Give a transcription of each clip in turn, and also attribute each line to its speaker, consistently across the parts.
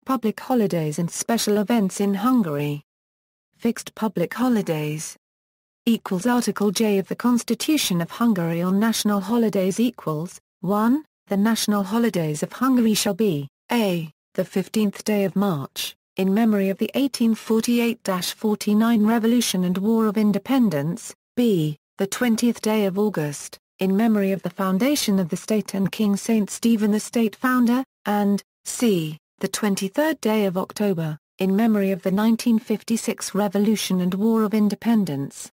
Speaker 1: Public holidays and special events in Hungary. Fixed public holidays. Article J of the Constitution of Hungary on national holidays equals 1. The national holidays of Hungary shall be a. The 15th day of March, in memory of the 1848-49 Revolution and War of Independence, b. The 20th day of August, in memory of the foundation of the state and King Saint Stephen the state founder, and c. The 23rd day of October, in memory of the 1956 Revolution and War of Independence.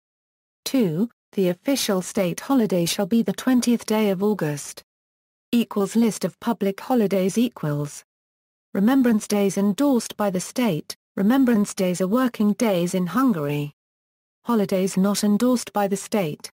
Speaker 1: 2. The official state holiday shall be the 20th day of August. List of public holidays equals. Remembrance days endorsed by the state. Remembrance days are working days in Hungary. Holidays not endorsed by the state.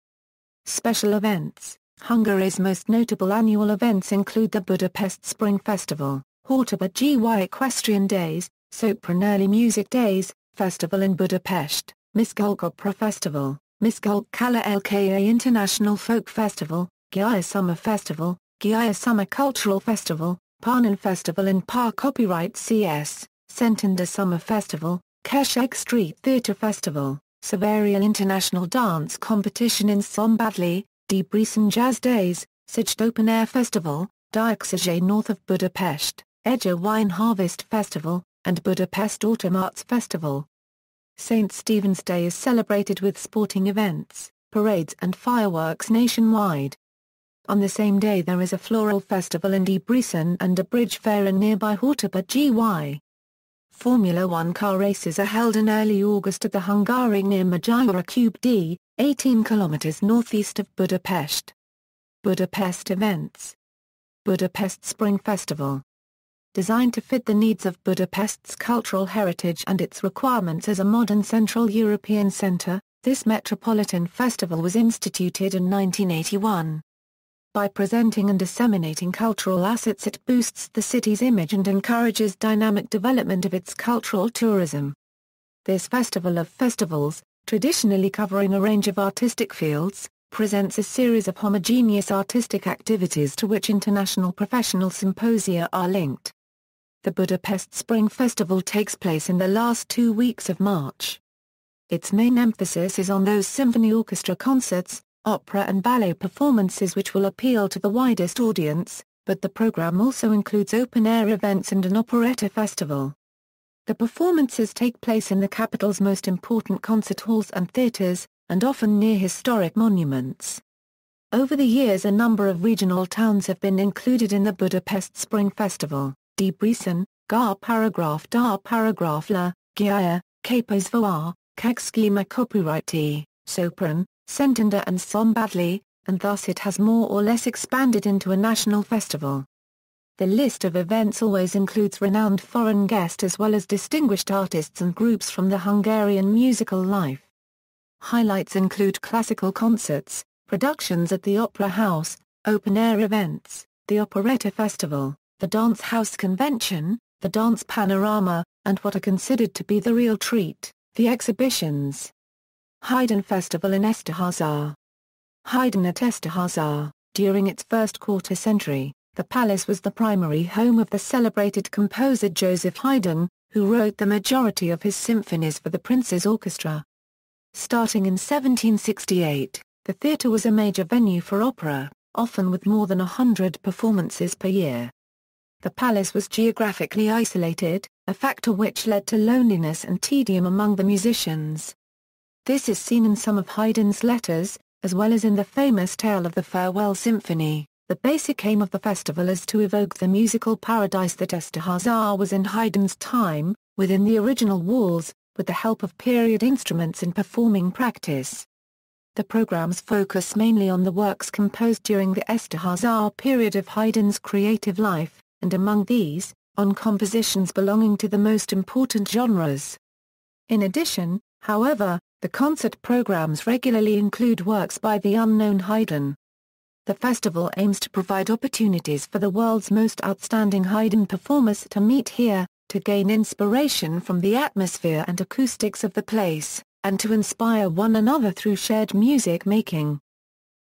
Speaker 1: Special events. Hungary's most notable annual events include the Budapest Spring Festival, Hortobágy Equestrian Days, Sopron Early Music Days, Festival in Budapest, Miskolc Opera Festival, Miskolc Kala Lka International Folk Festival, Győr Summer Festival, Győr Summer Cultural Festival, Parnon Festival in Par Copyright CS, Szentendre Summer Festival, Keszeg Street Theatre Festival, Savarial International Dance Competition in Szombathely, Debrecen Jazz Days, Szeged Open Air Festival, Diókszeged north of Budapest, Eger Wine Harvest Festival, and Budapest Autumn Arts Festival. St. Stephen's Day is celebrated with sporting events, parades and fireworks nationwide. On the same day there is a floral festival in Debrecen and a bridge fair in nearby Hortobágy. Formula One car races are held in early August at the Hungary near Magyara Cube D, 18 km northeast of Budapest. Budapest events. Budapest Spring Festival. Designed to fit the needs of Budapest's cultural heritage and its requirements as a modern Central European centre, this metropolitan festival was instituted in 1981. By presenting and disseminating cultural assets it boosts the city's image and encourages dynamic development of its cultural tourism. This festival of festivals, traditionally covering a range of artistic fields, presents a series of homogeneous artistic activities to which international professional symposia are linked. The Budapest Spring Festival takes place in the last 2 weeks of March. Its main emphasis is on those symphony orchestra concerts, opera and ballet performances which will appeal to the widest audience, but the program also includes open-air events and an operetta festival. The performances take place in the capital's most important concert halls and theatres, and often near historic monuments. Over the years a number of regional towns have been included in the Budapest Spring Festival: Debrecen, Gar Paragraph Dar Paragraph Győr, Kaposvár, Kagszkima Copyright Sopron, Szentendre and Szombathely, and thus it has more or less expanded into a national festival. The list of events always includes renowned foreign guests as well as distinguished artists and groups from the Hungarian musical life. Highlights include classical concerts, productions at the Opera House, open-air events, the Operetta Festival, the Dance House Convention, the Dance Panorama, and what are considered to be the real treat, the exhibitions. Haydn Festival in Esterházy. Haydn at Esterházy. During its first quarter-century, the palace was the primary home of the celebrated composer Joseph Haydn, who wrote the majority of his symphonies for the prince's orchestra. Starting in 1768, the theatre was a major venue for opera, often with more than 100 performances per year. The palace was geographically isolated, a factor which led to loneliness and tedium among the musicians. This is seen in some of Haydn's letters, as well as in the famous tale of the Farewell Symphony. The basic aim of the festival is to evoke the musical paradise that Esterházy was in Haydn's time, within the original walls, with the help of period instruments and performing practice. The programs focus mainly on the works composed during the Esterházy period of Haydn's creative life, and among these, on compositions belonging to the most important genres. In addition, however, the concert programs regularly include works by the unknown Haydn. The festival aims to provide opportunities for the world's most outstanding Haydn performers to meet here, to gain inspiration from the atmosphere and acoustics of the place, and to inspire one another through shared music making.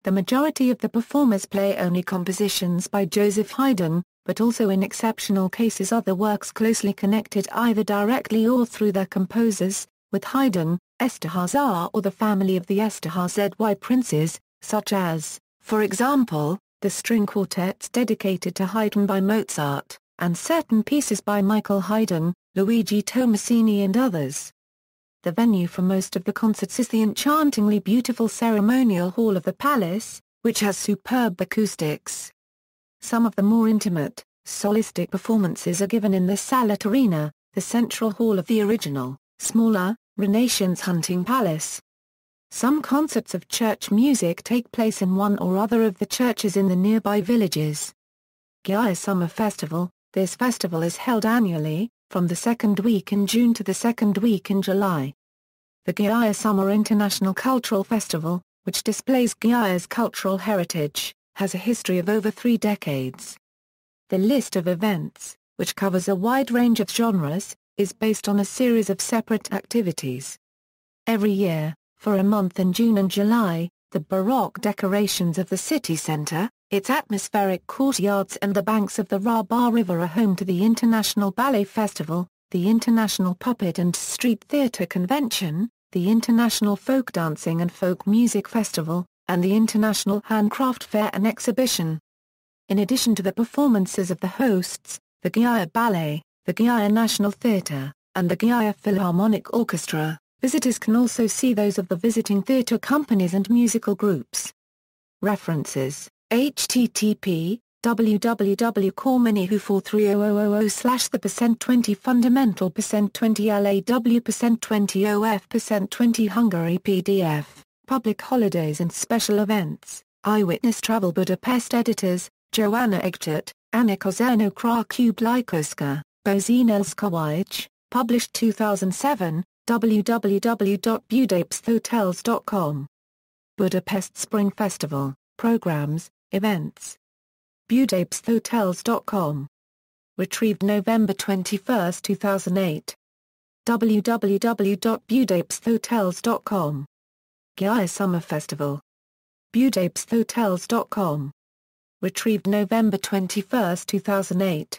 Speaker 1: The majority of the performers play only compositions by Joseph Haydn, but also in exceptional cases other works closely connected either directly or through their composers, with Haydn, Esterházy or the family of the Esterházy princes, such as, for example, the string quartets dedicated to Haydn by Mozart, and certain pieces by Michael Haydn, Luigi Tommasini and others. The venue for most of the concerts is the enchantingly beautiful ceremonial hall of the palace, which has superb acoustics. Some of the more intimate, solistic performances are given in the Sala Terrena, the central hall of the original, smaller, Renaissance hunting palace. Some concerts of church music take place in one or other of the churches in the nearby villages. Gaya Summer Festival. This festival is held annually, from the second week in June to the second week in July. The Gaya Summer International Cultural Festival, which displays Gaya's cultural heritage, has a history of over 3 decades. The list of events, which covers a wide range of genres, is based on a series of separate activities. Every year, for a month in June and July, the Baroque decorations of the city centre, its atmospheric courtyards and the banks of the Rabar River are home to the International Ballet Festival, the International Puppet and Street Theatre Convention, the International Folk Dancing and Folk Music Festival, and the International Handcraft Fair and Exhibition. In addition to the performances of the hosts, the Gaya Ballet, the Gaya National Theatre, and the Gaya Philharmonic Orchestra, visitors can also see those of the visiting theatre companies and musical groups. References: http www.corminihu43000/the%20 fundamental %20 law %20 of %20 Hungary PDF, public holidays and special events, Eyewitness Travel Budapest editors, Joanna Egchert, Anna Kozerno Kraków Lajkowska, Bozinelskowicz, published 2007, www.budapesthotels.com. Budapest Spring Festival, Programs, Events. Budapesthotels.com. Retrieved November 21, 2008. www.budapesthotels.com. Gaya Summer Festival. Budapesthotels.com. Retrieved November 21, 2008.